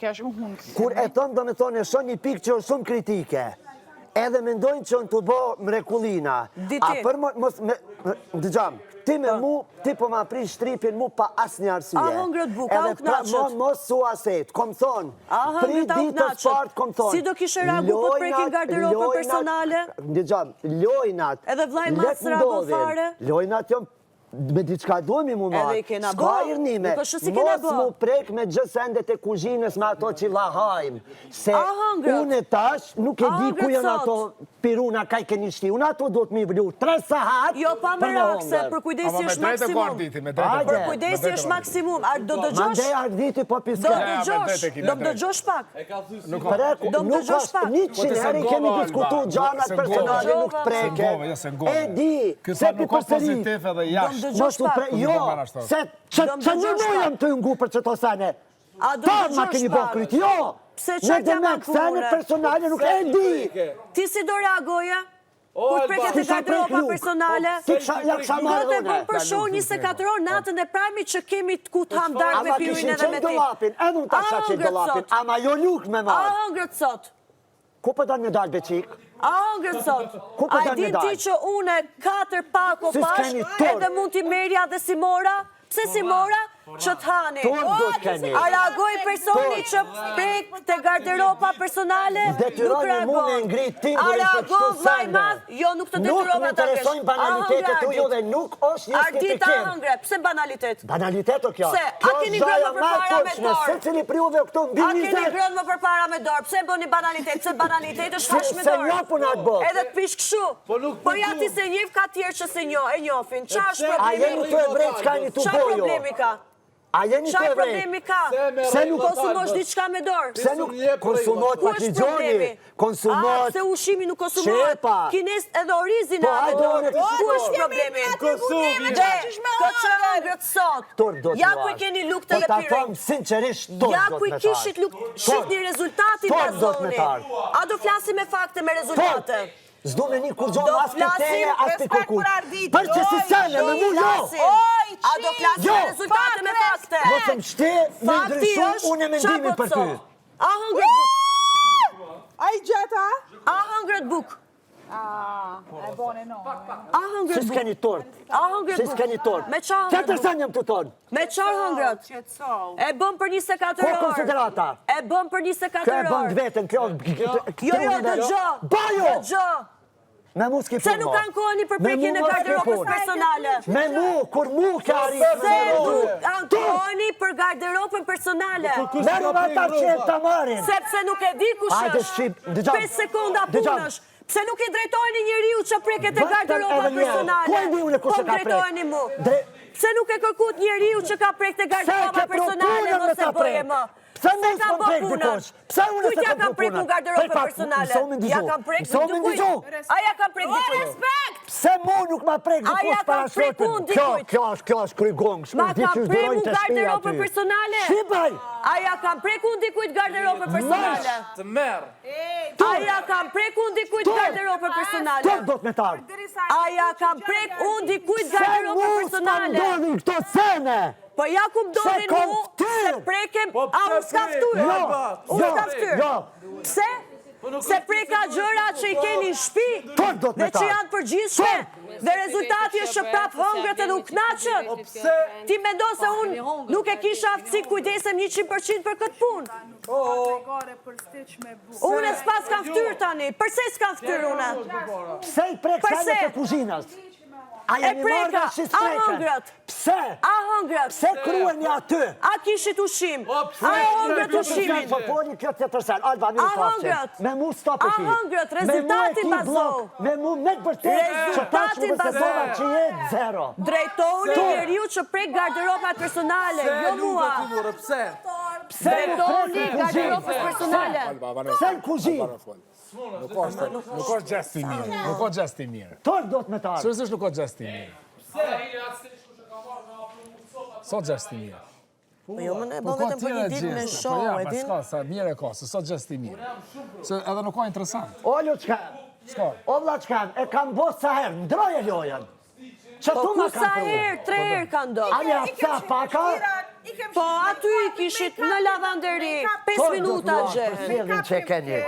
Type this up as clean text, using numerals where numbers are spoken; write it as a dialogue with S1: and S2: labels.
S1: kesh unë.
S2: Kur e thëmë do me thonë e shonë një pikë që është shumë kritike, edhe mendojnë që në të bo mrekullina. A për mos me... Dëgjam, ti me mu, ti po ma prish shtripin mu pa asë një arsye.
S3: A hëngrët buk, a u knaqët.
S2: Edhe mos su aset, kom thonë, pri ditës partë, kom thonë.
S3: Si do kishe reagu po të prekin garderobën personale?
S2: Dëgjam, lojnat...
S3: Edhe vlaj mas reagu fare?
S2: Lojnat jom... Me diçka dojmë mu marë, s'ka irnime, mos mu prek me gjësendet e kuzhinës me ato që lahajmë, se unë e tash nuk e di ku janë ato piruna kaj keni shti, unë ato do të mi vlu 3 sahat
S3: jo pa më rakse, për kujdesi është maksimum, për kujdesi është maksimum, do dëgjosh?
S2: Mande arditi po piske.
S3: Do më dëgjosh pak? Do më dëgjosh pak?
S2: 100 herë kemi diskutu gjanat personale nuk preke, e di, se pi përsëri.
S3: Mos u pre...
S2: Jo, se që në jam të ngu për që të sene. Ta ma keni bo kryt, jo. Në dhe me kësene personale nuk e di.
S3: Ti si do reagoja? Kur preket e garderoba personale?
S2: Ti ja kësha marrë
S3: do të bëm për show 24 orë natën e prajmi që kemi të ku të ham dark me pirin edhe me ti.
S2: Edhe unë ta qa që dolapin, ama jo luk me marrë.
S3: A hëngrët sot?
S2: Ku për da një dalë beqik?
S3: A hëngrët sot? A din ti që une 4 pako pash edhe mund t'i merja dhe si mora? Pse si mora? Që t'hani. A reagoj personi që prek të garderoba personale? Nuk reagoj. A reagoj vlaj madh? Jo, nuk të detyrova ta kesh.
S2: Nuk më interesojnë banalitetet ujo dhe nuk është një
S3: Ardita
S2: skeptikim.
S3: hëngre, pse banalitet?
S2: Banalitet o kjo?
S3: Pse? A keni grënë më përpara me dorë?
S2: Se cili priuve këto mbi
S3: A keni grënë më përpara me dorë? Pse bëni banalitet? Pse banalitet është hash me dorë?
S2: Se njo puna të bërë.
S3: Edhe të pish këshu. Po ja ti se njëf ka tjerë që se e njofin. Qa është problemi?
S2: A jeni të e vrejt qka një të
S3: Qa
S2: bojo?
S3: problemi ka?
S2: A jeni të
S3: Qa
S2: e vrejt?
S3: problemi ka?
S2: Pse nuk
S3: konsumosh diçka me dorë?
S2: Pse nuk konsumot pa qigjoni? Konsumot
S3: se ushimi nuk konsumohet.
S2: qepa.
S3: Kines edhe orizin e
S2: hajde,
S3: dorë.
S2: unë
S3: Ku është problemi? Këtë hëngrët sot. Ja ku i keni luk të
S2: Po ta
S3: lepirej.
S2: thom sinqerisht tot
S3: Ja
S2: do
S3: ku i
S2: të
S3: kishit luk, shifni rezultatin
S2: Tot
S3: nga
S2: do të
S3: zoni.
S2: metar.
S3: A do flasi me fakte me rezultate?
S2: Zdo me një kur gjohë
S3: Do
S2: as për tene,
S3: flasim
S2: as për
S3: respekt
S2: kërkull.
S3: për Ardit.
S2: Për që si sene, me mu jo!
S3: A do flasim me rezultate me fakte?
S2: Mos më shti, me ndryshon, unë e mendimin për ty.
S3: A hëngrët buk?
S1: A i gjeta?
S3: A hëngrët buk?
S1: E bone no.
S3: A hëngrët
S2: Si
S3: buk?
S2: s'keni tort.
S3: A hëngrët
S2: Si
S3: buk?
S2: s'keni tort.
S3: Me qa
S2: Që
S3: hëngrët
S2: të
S3: buk?
S2: sen jam të tonë?
S3: Me qarë hëngrët? E bëm për 24
S2: Ko
S3: orë.
S2: konsiderata?
S3: E bëm për 24
S2: Kjo e bën
S3: orë.
S2: vetën, kjo...
S3: Jo, dëgjo.
S2: Bajo!
S3: Dëgjo.
S2: Me mu s'ki
S3: Se
S2: punë.
S3: nuk ankoni për prekin e garderobës personale.
S2: Me mu, kur mu ka
S3: Se
S2: rritë.
S3: nuk ankoni për garderobën personale.
S2: Merë me ata që e të marin.
S3: Sepse nuk e di kush
S2: Hajde,
S3: është.
S2: shqip, dëgjam.
S3: 5 sekonda
S2: Dëgjam.
S3: punësh. Pse nuk i drejtojni njeriu që preket e
S2: Vetëm
S3: garderoba
S2: edhe një herë.
S3: personale?
S2: Ku e di unë kush e ka
S3: Po drejtojni mu. Pse nuk e kërkut njeriu që ka prek të garderoba personale, mos e bëje më.
S2: Pse me
S3: ka
S2: s'kom
S3: bë
S2: prek
S3: punën?
S2: dikush? Pse unë
S3: Kujt
S2: se
S3: ja
S2: kom
S3: kam
S2: bë
S3: preku
S2: punën?
S3: garderobën
S2: Pak,
S3: personale?
S2: mëso me
S3: Ja
S2: ndëgju.
S3: kam prek
S2: Mëso me
S3: dikujt?
S2: ndëgju.
S3: A ja kam prek dikujt?
S2: Pse mu nuk ma prek
S3: A ja
S2: dikush
S3: kam
S2: para
S3: prek
S2: shotën?
S3: unë dikujt?
S2: Kjo është krygong.
S3: Ma kam prek unë garderobën personale?
S2: Shqipaj!
S3: A ja kam prek unë dikujt garderobën personale?
S4: Të merë.
S3: A ja kam prek unë dikujt garderobën personale?
S2: Tot do të me tarë.
S3: A ja kam prek unë dikujt
S2: Se
S3: garderobën
S2: mu
S3: personale?
S2: s'pëndodhin këto sene!
S3: Po ja ku mdodhin
S2: kom
S3: mu
S2: ftyrë.
S3: se prekem, a unë s'ka ftyrë?
S2: Jo,
S3: Unë s'ka ftyrë.
S2: jo.
S3: Pse? Se preka gjëra që i keni në shtëpi
S2: Tot do të
S3: dhe
S2: me
S3: që
S2: tarë.
S3: janë përgjithshme. Dhe rezultati është që prap hëngrët edhe u knaqën. Ti mendon se unë nuk e kisha aftësi të kujdesem 100% për këtë punë. Unë s'pas kam ftyrë tani. Përse s'kam ftyrë une?
S2: Pse i prek sene të kuzhinës? A jeni marrë
S3: preka,
S2: dhe shi
S3: a
S2: s'preken?
S3: hëngrët?
S2: Pse?
S3: A hëngrët?
S2: Pse krueni aty?
S3: A kishit ushim? A hëngrët ushimin?
S2: Po një kjo tjetër sen, Alba, mi
S3: A
S2: më pashe.
S3: hëngrët?
S2: Me mu stop e
S3: A
S2: ki.
S3: hëngrët? Rezultatin bazohu.
S2: Me mu me të vërtet që ta që
S3: Rezultatin
S2: më të dova që je zero.
S3: Drejtoni njeriu që prek garderobat personale, jo mua.
S2: Pse
S3: Drejtoni garderobës personale.
S2: Pse në kuzhinë?
S5: Nuk është gjesti mirë, nuk është gjesti mirë.
S2: Tërë do të me tarë.
S5: Sërësisht nuk është gjesti mirë. Sot gjesti mirë.
S3: Po jo më ne bëm vetëm për një ditë me show,
S5: Po ja,
S3: e
S5: pa
S3: din?
S5: s'ka, sa mirë e ka, se sot gjesti mirë. Se edhe nuk ka interesant.
S2: Ollu qka?
S5: S'ka.
S2: O vla qka? E kam bosë sa herë, ndroje lojën. Që
S3: Po
S2: tu
S3: ku
S2: ma
S3: sa
S2: kam pru?
S3: herë, 3 herë ka ndodhë.
S2: Anja, sa paka?
S3: Po, aty i kishit në lavanderi, 5 minuta gjë.
S2: Sjellin që keni.